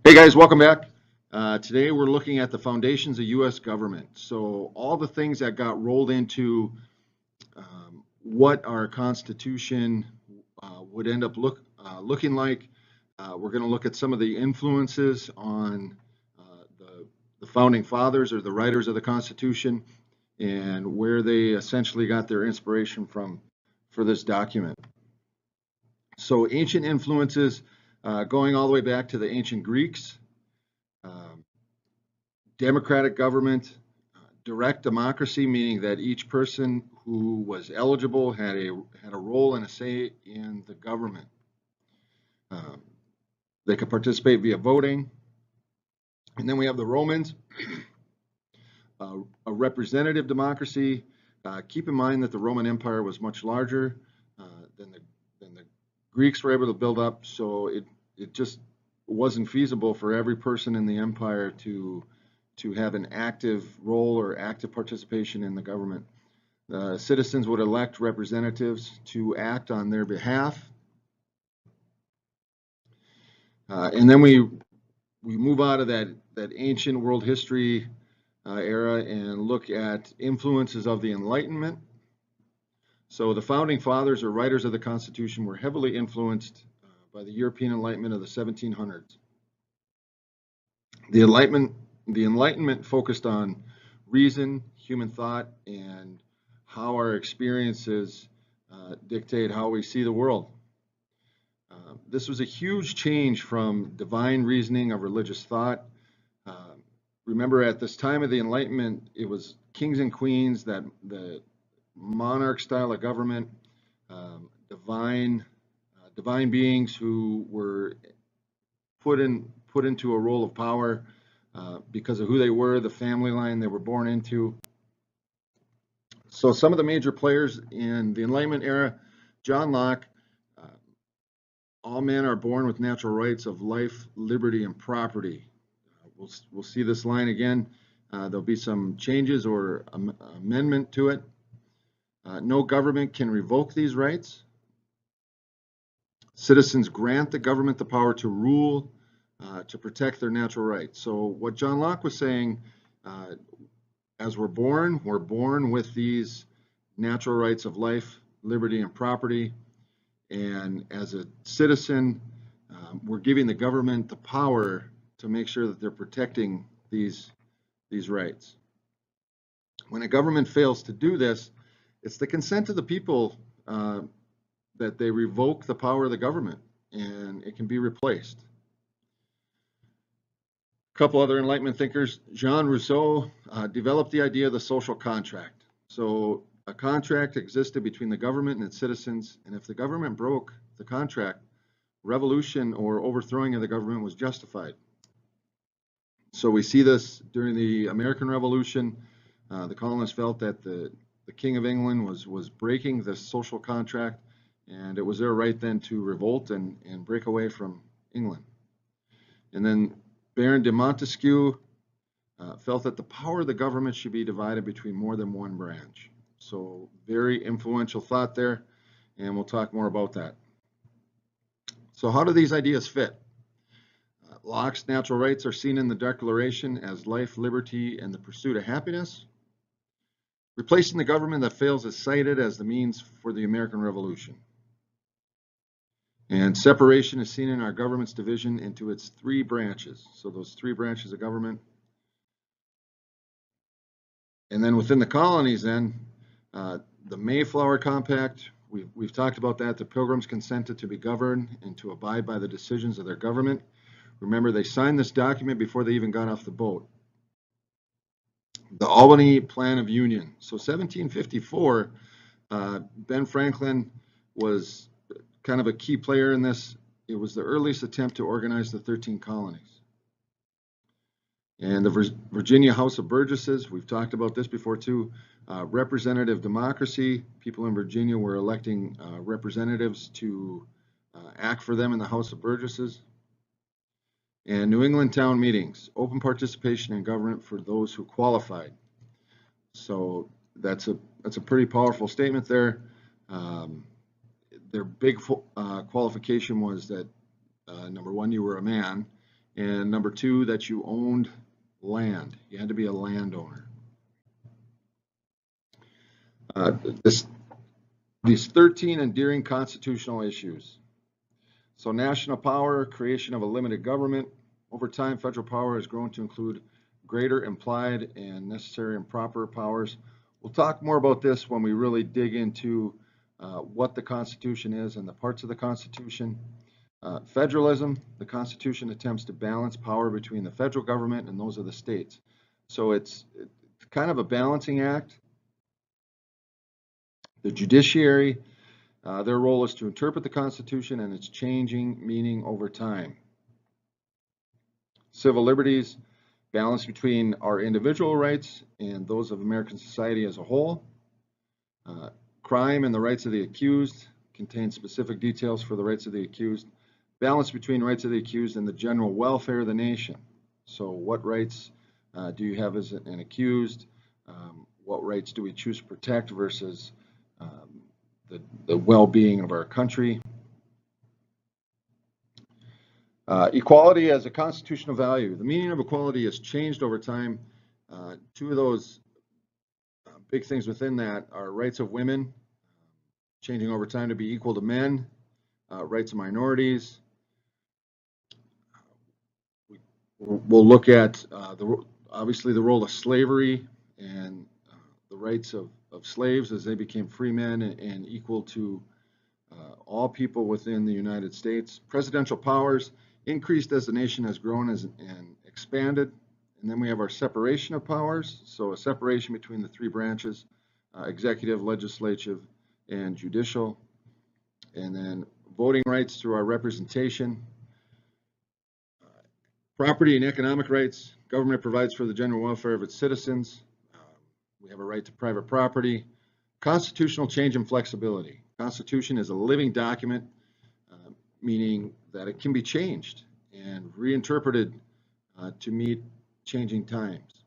Hey guys, welcome back. Today we're looking at the foundations of U.S. government. So all the things that got rolled into what our Constitution would end up looking like. We're going to look at some of the influences on the founding fathers or the writers of the Constitution and where they essentially got their inspiration from for this document. So ancient influences going all the way back to the ancient Greeks. Democratic government, direct democracy, meaning that each person who was eligible had a role and a say in the government. They could participate via voting. And then we have the Romans, a representative democracy. Keep in mind that the Roman Empire was much larger than the Greeks were able to build up, so it just wasn't feasible for every person in the empire to have an active role or active participation in the government. Citizens would elect representatives to act on their behalf. And then we move out of that ancient world history era and look at influences of the Enlightenment. So the founding fathers or writers of the Constitution were heavily influenced by the European Enlightenment of the 1700s. The Enlightenment focused on reason, human thought, and how our experiences dictate how we see the world. This was a huge change from divine reasoning of religious thought. Remember, at this time of the Enlightenment, it was kings and queens, that the monarch style of government, divine beings who were put into a role of power because of who they were, the family line they were born into. So some of the major players in the Enlightenment era: John Locke, all men are born with natural rights of life, liberty, and property. We'll see this line again. There'll be some changes or amendment to it. No government can revoke these rights. Citizens grant the government the power to rule, to protect their natural rights. So what John Locke was saying, as we're born with these natural rights of life, liberty, and property. And as a citizen, we're giving the government the power to make sure that they're protecting these rights. When a government fails to do this, it's the consent of the people that they revoke the power of the government, and it can be replaced. A couple other Enlightenment thinkers: Jean Rousseau developed the idea of the social contract. So a contract existed between the government and its citizens, and if the government broke the contract, revolution or overthrowing of the government was justified. So we see this during the American Revolution. The colonists felt that the King of England was breaking the social contract, and it was their right then to revolt and break away from England. And then Baron de Montesquieu felt that the power of the government should be divided between more than one branch. So very influential thought there, and we'll talk more about that. So how do these ideas fit? Locke's natural rights are seen in the Declaration as life, liberty, and the pursuit of happiness. Replacing the government that fails is cited as the means for the American Revolution. And separation is seen in our government's division into its three branches. So those three branches of government. And then within the colonies then, the Mayflower Compact, we've talked about that. The Pilgrims consented to be governed and to abide by the decisions of their government. Remember, they signed this document before they even got off the boat. The Albany Plan of Union. So 1754, Ben Franklin was kind of a key player in this. It was the earliest attempt to organize the 13 colonies. And the Virginia House of Burgesses, we've talked about this before too. Representative democracy, people in Virginia were electing representatives to act for them in the House of Burgesses. And New England town meetings, open participation in government for those who qualified. So that's a pretty powerful statement there. Their big qualification was that number one, you were a man, And number two, that you owned land. You had to be a landowner. Uh, this, these 13 enduring constitutional issues. So national power, creation of a limited government. Over time, federal power has grown to include greater implied and necessary and proper powers. We'll talk more about this when we really dig into what the Constitution is and the parts of the Constitution. Federalism, the Constitution attempts to balance power between the federal government and those of the states. So it's kind of a balancing act. The judiciary, their role is to interpret the Constitution and its changing meaning over time. Civil liberties, balance between our individual rights and those of American society as a whole. Crime and the rights of the accused, contains specific details for the rights of the accused. Balance between rights of the accused and the general welfare of the nation. So what rights do you have as an accused? What rights do we choose to protect versus the well-being of our country? Equality as a constitutional value. The meaning of equality has changed over time. Two of those big things within that are rights of women, changing over time to be equal to men, rights of minorities. We'll look at obviously the role of slavery and the rights of slaves as they became free men and equal to all people within the United States. Presidential powers increased as the nation has grown and expanded. And then we have our separation of powers. So a separation between the three branches, executive, legislative, and judicial. And then voting rights through our representation. Property and economic rights. Government provides for the general welfare of its citizens. We have a right to private property. Constitutional change and flexibility. Constitution is a living document, meaning that it can be changed and reinterpreted to meet changing times.